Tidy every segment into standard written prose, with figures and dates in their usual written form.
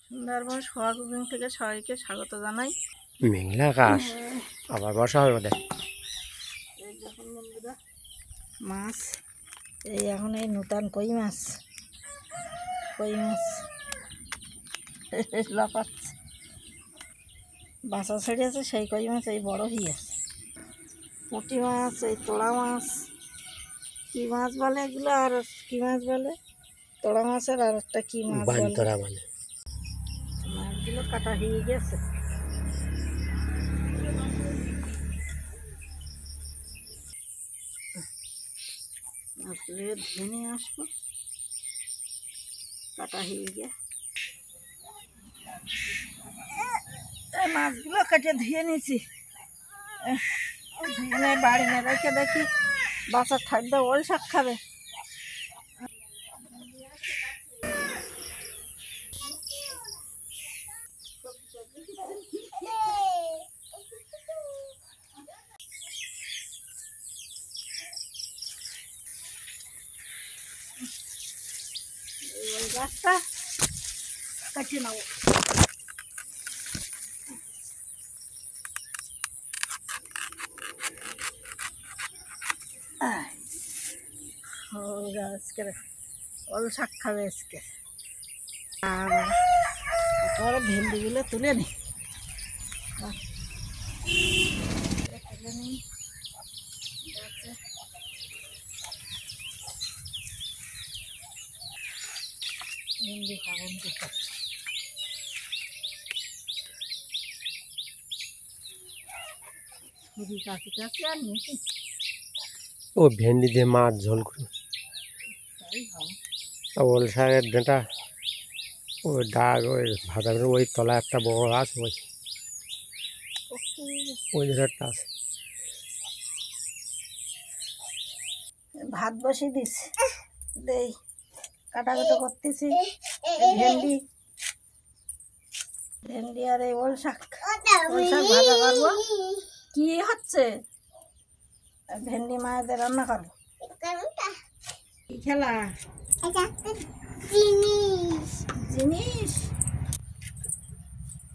সুন্দরবন সোয়া cooking থেকে সবাইকে স্বাগত জানাই। মেঘলা আকাশ, আবার বর্ষা হবে বোধ। এই দেখুন বন্ধুরা, মাছ এই এখন এই নূতন কই মাছ লাফাচ্ছে, বাসা ছেড়েছে সেই কই মাছ এই বড় হয়ে আছে। পুঁটি মাছ, এই তোড়া মাছ, কী মাছ বলে এগুলো, আর কী মাছ বলে তোড়া মাছের আর একটা কী মাছ বলে, মাছগুলো কাটা হয়ে গেছে। মাছগুলো ধুয়ে নিয়ে আসবো, কাটা হয়ে গে। মাছগুলো কেটে ধুয়ে নিয়েছি, ধুয়ে বাড়ি নিয়ে রেখে দেখি বাচ্চার ঠাকুরদা ওল শাক খাবে। ওই গাছটা কাটিয়ে নেবো। আজকে ওল শাক খাবে আজকে। আর ভেন্ডিগুলো তুলে নি, ভেন্ডি খাবেন দিতে। খুবই কাছে কাছে আর নিয়েছি। ও ভেন্ডি দিয়ে মাছ ঝোল করে, ওল শাকের ডাঁটা, ওই ডাক, ওই ভাজা করে, ওই তলা একটা বড় আছে, ওই একটা আছে। ভাত বসিয়ে দিচ্ছি, দেই কাটাকুটো করতেছি। ভেন্ডি আর এই ওল শাক ভাজা করবো। কি হচ্ছে? ভেন্ডি মায়েদের রান্না করবো। কি খেলা? জিনিস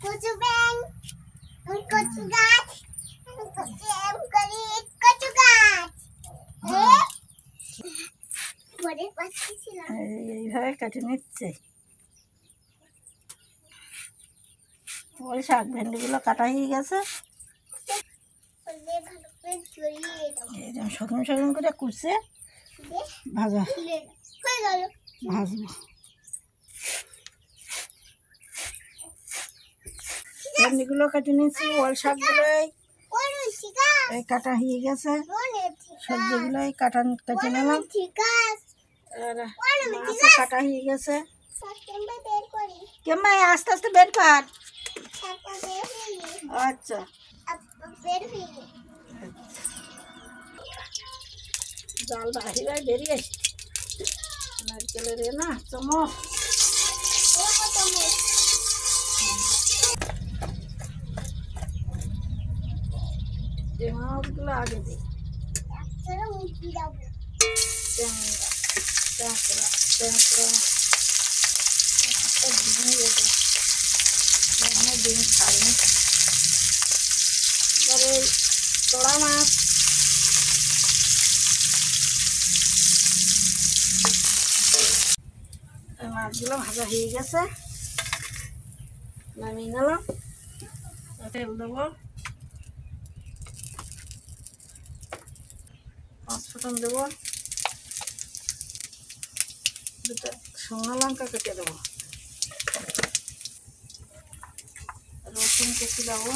কচু ব্যাং, কচু গাছ, কচু গাছ এইভাবে কেটে নিচ্ছে ওই শাক। ভেন্ডিগুলো কাটা হয়ে গেছে, সরম সরম করে কুচে ভাজবো। ভেন্ডিগুলো কেটে নিচ্ছি, ওল শাকগুলোই এই কাটা হয়ে গেছে, সবজিগুলোই কেটে নিলাম, মাছও কাটা হয়ে গেছে। কেমন আস্তে আস্তে বের কর। আচ্ছা, জাল বাহিরে বেরিয়ে এসছে, নারকেলের না চামচ। এই মাছগুলো আগে দিই, অনেক দিন খাইনি। তারপরে তোড়া মাছ, মাছগুলো ভাজা হয়ে গেছে, নামিয়ে নিলাম। তেল দেবো, 5 ফোঁটন দেবো, 2টা শুকনো লঙ্কা কেটে দেবো, রসুন কেটে দেবো,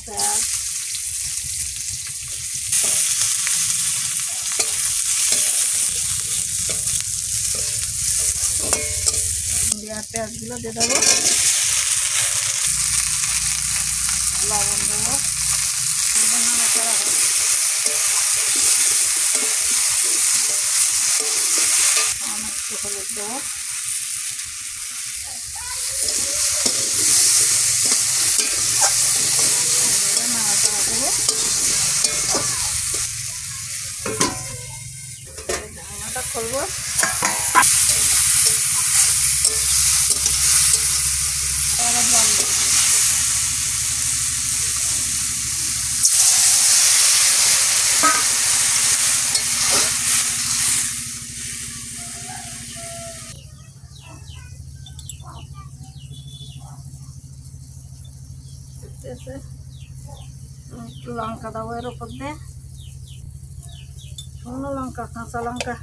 পেঁয়াজ, পেঁয়াজগুলো দিয়ে দেবো, লবণ দেবো, হলুদ দেবো, নাড়াচাড়া দেবো, ঢাকনাটা খুলবো। ফুটতেছে, একটু লঙ্কা দেবো এর ওপর দিয়ে, শুকনো লঙ্কা কাঁচা লঙ্কা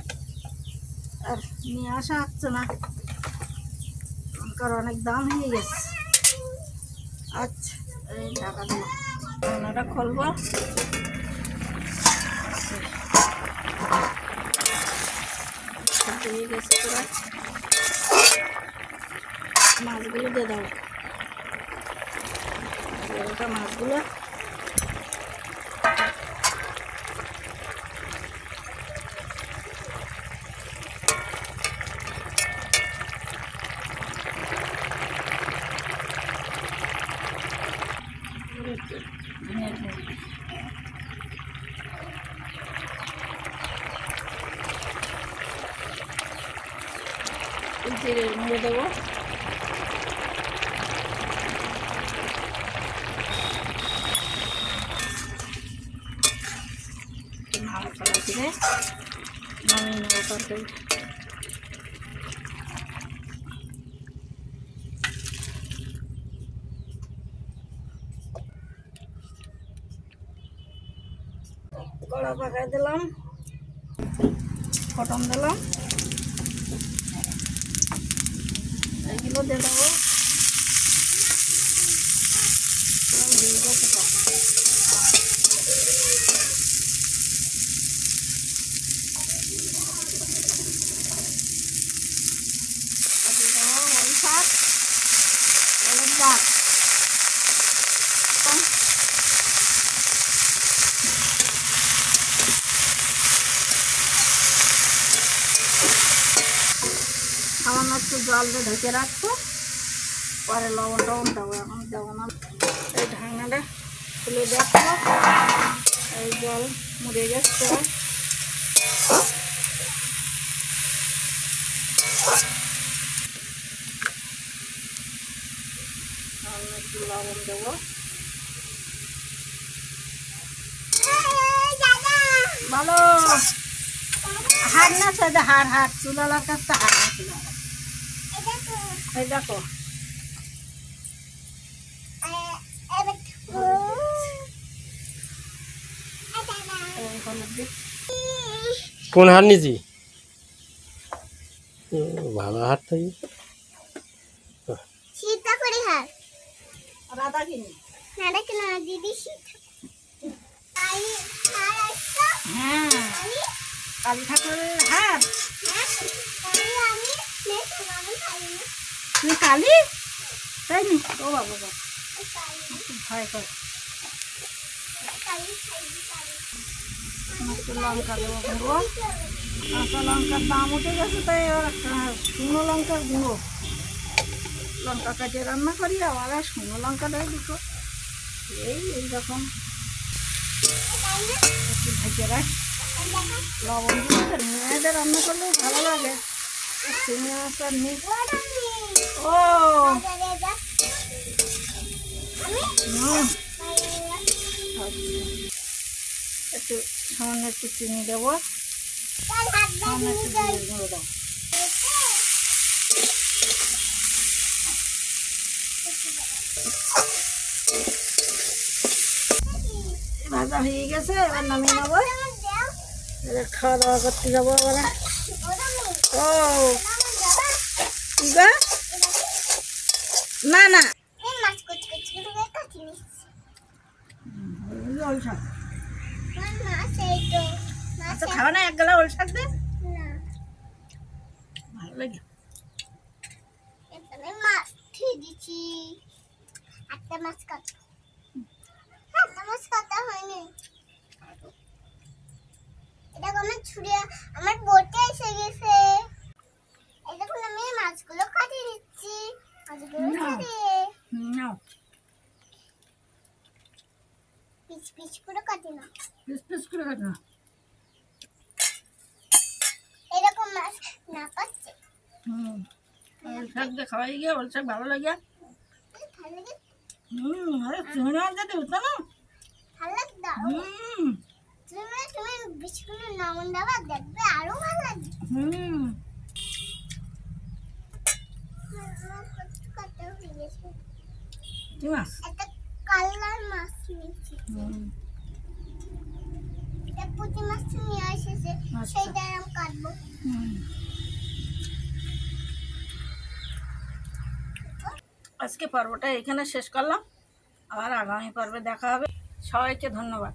আর নিয়ে আসা হচ্ছে না, লঙ্কার অনেক দাম হয়ে গেছে। আচ্ছা এই ঢাকা দিল, রান্নাটা খুলবো। দিয়ে গেছে পুরো, মাছগুলো দিয়ে দাও, মাছগুলো জিরে মুড়ে দেবো, নাড়াচাড়া দিয়ে নামিয়ে নেবো তরকারি। কড়া পাকাই দিলাম, ফোড়ন দিলাম, এগুলো দিয়ে দেবো। সামান্য একটু জল দিয়ে ঢেকে রাখবো, পরে লবণ টবণ দেবো, এখন দেবো না। এই ঢাকনাটা খুলে দেখবো, এই জল মুড়ে গেছে, একটু লবণ দেবো। বলো হার না সেটা হার হার চুলার কাছে হার না চুলা, এই দেখো কোন হার নিছি? ভালো হার তো, সীতা করে হার রাধা কিনি। নাড়া কেন দিদি সীতা কালী হার একটা হ্যাঁ কালী ঠাকুরের হার। কালী আমি নেক্সট আমি খাই না তুই কালী তাই নি? ও বাবা বাবা কালী ভয় কর। কালী খাই কালী একটু লঙ্কা দেবো গুঁড়ো, কাঁচা লঙ্কার দাম উঠে গেছে, তাই এবার শুকনো লঙ্কার গুঁড়ো, লঙ্কা কাটিয়ে রান্না করি আবার আর শুকনো লঙ্কা দেয় দুটো, এইরকম একটু ঢেকে রাখ। লবণ দিয়ে মেয়েদের রান্না করলেও ভালো লাগে, চিনি মাছ আর নেই। ও একটু সামান্য একটু চিনি দেবো, সামান্য একটু জিরে গুঁড়ো দাও। ভাজা হয়ে গেছে, এবার নামিয়ে নেবো, এবার খাওয়া দাওয়া করতে যাবো এবার। ও কি গা? না না মাছ কুচ কুচ করে কাটি নিচ্ছি ওল শাক, মাছ এই তো মাছ আচ্ছা খাওয়া না এক গেলা ওল শাক দে, না ভালো লাগে। এখানে মাছ দিয়ে দিচ্ছি, একটা মাছ কাটা, একটা মাছ কাটা হয়নি, এটা আমার ছুরি আমার বোটে এসে গেছে, এই দেখুন আমি মাছগুলো কাটিয়ে দিচ্ছি, মাছগুলো ছেড়ে নাও পিচ পিচ করে কাটি না, পিস পিস করে কাট না। এরকম মাছ না পাচ্ছে ওল শাক দিয়ে খাওয়াই গিয়ে ওল শাক ভালো লাগে। ভালো লাগে, আরে চিংড়ি মাছ যদি হতো না, ভালো লাগতো, তুমি বিস্কুট নামন দেওয়া দেখবে আরো ভালো লাগবে। আমার কত কাটা হয়ে গেছে, কি মাছ? একটা কালার মাছ নিয়েছি। এটা পুঁটি মাছ নিয়ে এসেছে, সেইটা আমি কাটবো। আজকে পর্বটা এখানে শেষ করলাম, আবার আগামী পর্বে দেখা হবে। সবাইকে ধন্যবাদ।